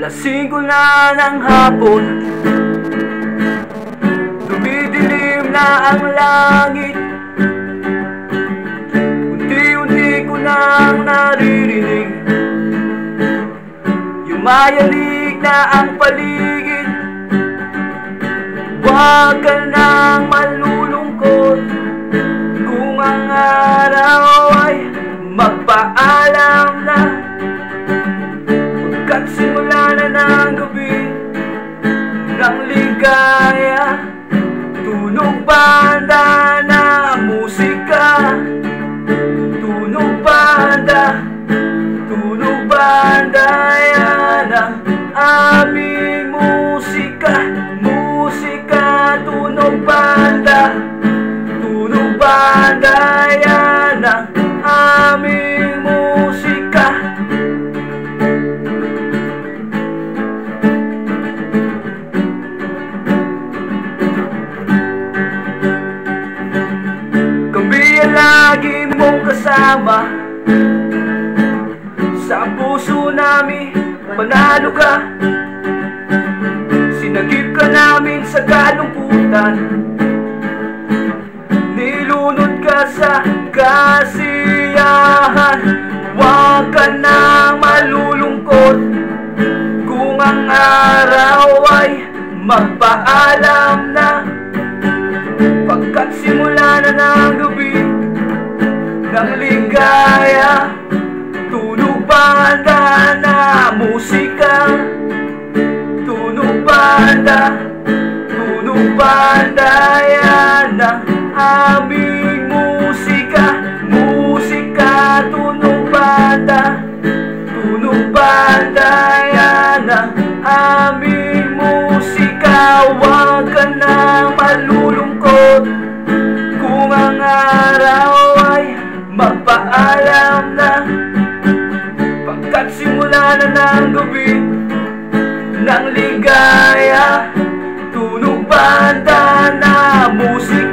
Alas 5 na ng hapon, dumidilim na ang langit. Unti-unti ko nang naririnig, yumayanig na ang paligid. Huwag ka nang malulungkot kung ang araw ay magpaalam na. Pagkat simula na ng gabi ng ligaya, tunog banda na musika. Tunog banda yan ang aming musika. Musika, tunog banda yan ang aming musika. Lagi mong kasama sa puso namin, panalo ka. Sinagip ka namin sa kalungkutan, nilunod ka sa kasiyahan. Huwag ka nang malulungkot kung ang araw ay magpaalam na. Pagkat simula na ng gabi ng ligaya, tunog banda na musika. Tunog banda yan ang aming musika. Musika, tunog banda yan ang aming musika. Huwag ka nang malulungkot kung ang araw ay magpaalam na. Pagkat simula na ng gabi ng ligaya, tunog banda na musika.